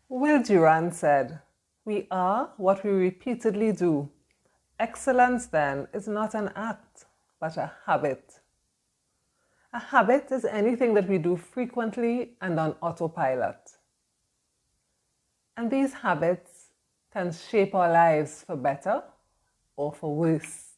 Will Durant said, "We are what we repeatedly do. Excellence, then, is not an act, but a habit." A habit is anything that we do frequently and on autopilot. And these habits can shape our lives for better or for worse.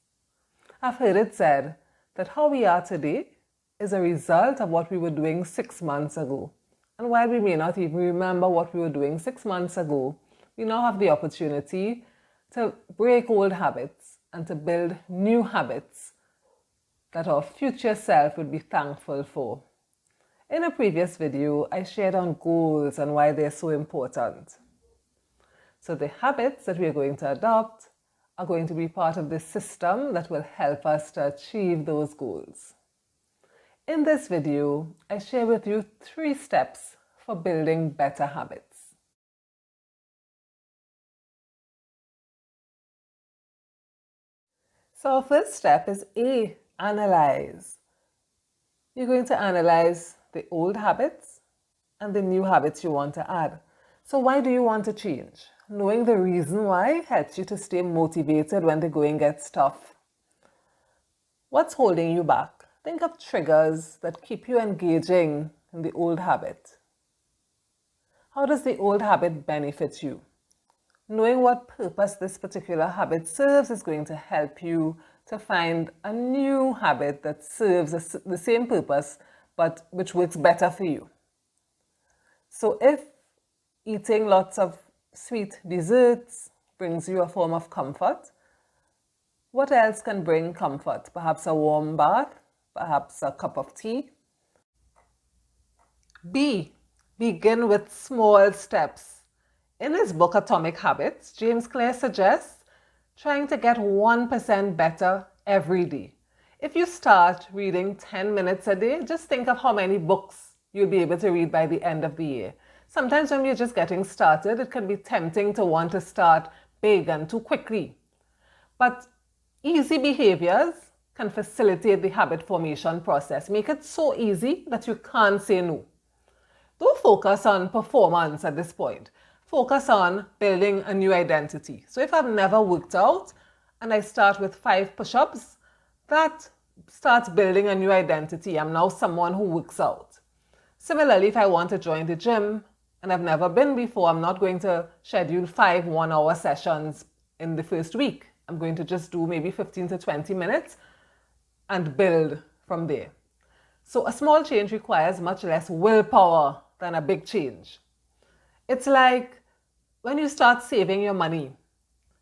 I've heard it said that how we are today is a result of what we were doing 6 months ago. And while we may not even remember what we were doing 6 months ago, we now have the opportunity to break old habits and to build new habits that our future self would be thankful for. In a previous video, I shared on goals and why they're so important. So the habits that we're going to adopt are going to be part of the system that will help us to achieve those goals. In this video, I share with you 3 steps for building better habits. So our first step is A, analyze. You're going to analyze the old habits and the new habits you want to add. So why do you want to change? Knowing the reason why helps you to stay motivated when the going gets tough. What's holding you back? Think of triggers that keep you engaging in the old habit. How does the old habit benefit you? Knowing what purpose this particular habit serves is going to help you to find a new habit that serves the same purpose but which works better for you. So if eating lots of sweet desserts brings you a form of comfort, what else can bring comfort? Perhaps a warm bath, perhaps a cup of tea. B, begin with small steps. In his book Atomic Habits, James Clear suggests trying to get 1% better every day. If you start reading 10 minutes a day, just think of how many books you'll be able to read by the end of the year. Sometimes when you're just getting started, it can be tempting to want to start big and too quickly. But easy behaviors can facilitate the habit formation process. Make it so easy that you can't say no. Don't focus on performance at this point. Focus on building a new identity. So if I've never worked out and I start with 5 push-ups, that starts building a new identity. I'm now someone who works out. Similarly, if I want to join the gym and I've never been before, I'm not going to schedule 5 one-hour sessions in the first week. I'm going to just do maybe 15 to 20 minutes and build from there. So a small change requires much less willpower than a big change. It's like when you start saving your money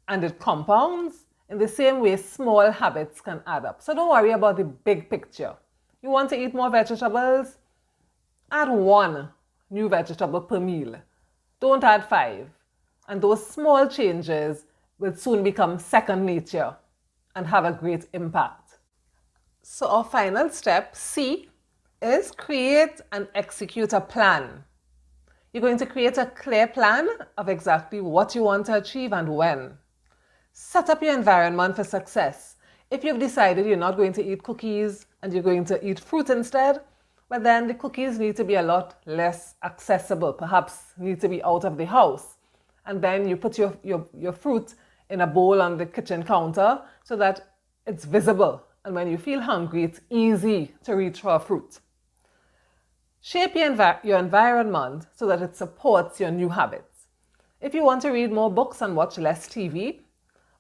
and it compounds, in the same way small habits can add up. So don't worry about the big picture. You want to eat more vegetables? Add 1 new vegetable per meal. Don't add 5. And those small changes will soon become second nature and have a great impact. So our final step, C, is create and execute a plan. You're going to create a clear plan of exactly what you want to achieve and when. Set up your environment for success. If you've decided you're not going to eat cookies and you're going to eat fruit instead, well then the cookies need to be a lot less accessible, perhaps need to be out of the house. And then you put your fruit in a bowl on the kitchen counter so that it's visible. And when you feel hungry, it's easy to reach for a fruit. Shape your environment so that it supports your new habits. If you want to read more books and watch less TV,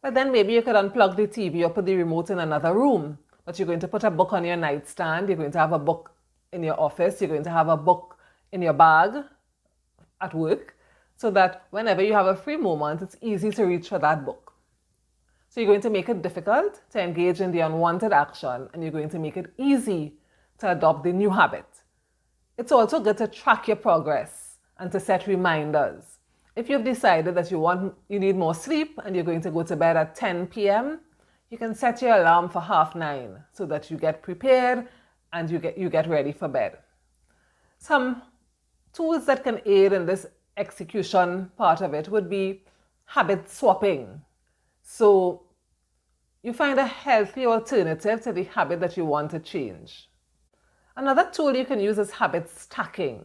well then maybe you could unplug the TV or put the remote in another room. But you're going to put a book on your nightstand, you're going to have a book in your office, you're going to have a book in your bag at work, so that whenever you have a free moment, it's easy to reach for that book. So you're going to make it difficult to engage in the unwanted action, and you're going to make it easy to adopt the new habit. It's also good to track your progress and to set reminders. If you've decided that you need more sleep and you're going to go to bed at 10 p.m., you can set your alarm for 9:30 so that you get prepared and you get ready for bed. Some tools that can aid in this execution part of it would be habit swapping. So you find a healthy alternative to the habit that you want to change. Another tool you can use is habit stacking.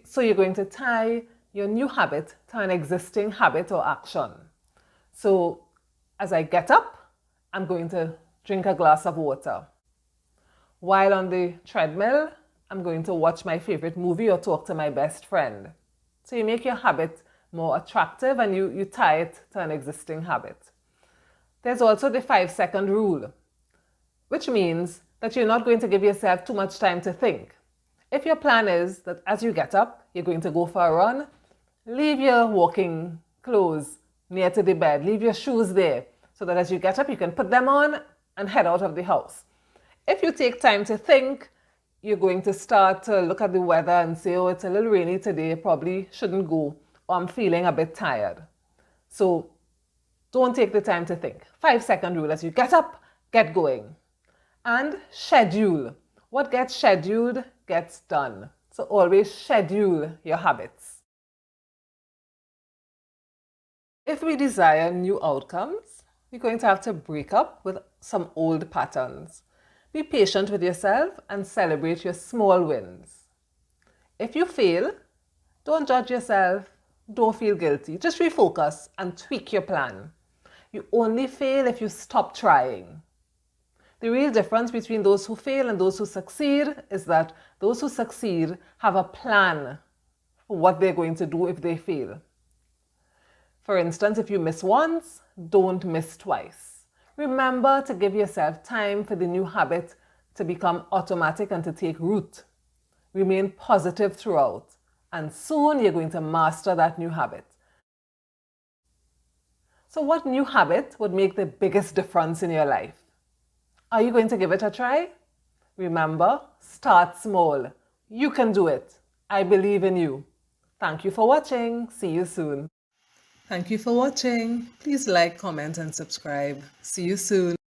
So you're going to tie your new habit to an existing habit or action. So as I get up, I'm going to drink a glass of water. While on the treadmill, I'm going to watch my favorite movie or talk to my best friend. So you make your habit more attractive and you tie it to an existing habit. There's also the 5-second rule, which means that you're not going to give yourself too much time to think. If your plan is that as you get up, you're going to go for a run, leave your walking clothes near to the bed, leave your shoes there, so that as you get up, you can put them on and head out of the house. If you take time to think, you're going to start to look at the weather and say, oh, it's a little rainy today, probably shouldn't go, or I'm feeling a bit tired. So don't take the time to think. 5-second rule: as you get up, get going. And schedule. What gets scheduled gets done. So always schedule your habits. If we desire new outcomes, you're going to have to break up with some old patterns. Be patient with yourself and celebrate your small wins. If you fail, don't judge yourself. Don't feel guilty. Just refocus and tweak your plan. You only fail if you stop trying. The real difference between those who fail and those who succeed is that those who succeed have a plan for what they're going to do if they fail. For instance, if you miss once, don't miss twice. Remember to give yourself time for the new habit to become automatic and to take root. Remain positive throughout, and soon you're going to master that new habit. So what new habit would make the biggest difference in your life? Are you going to give it a try? Remember, start small. You can do it. I believe in you. Thank you for watching. See you soon. Thank you for watching. Please like, comment, and subscribe. See you soon.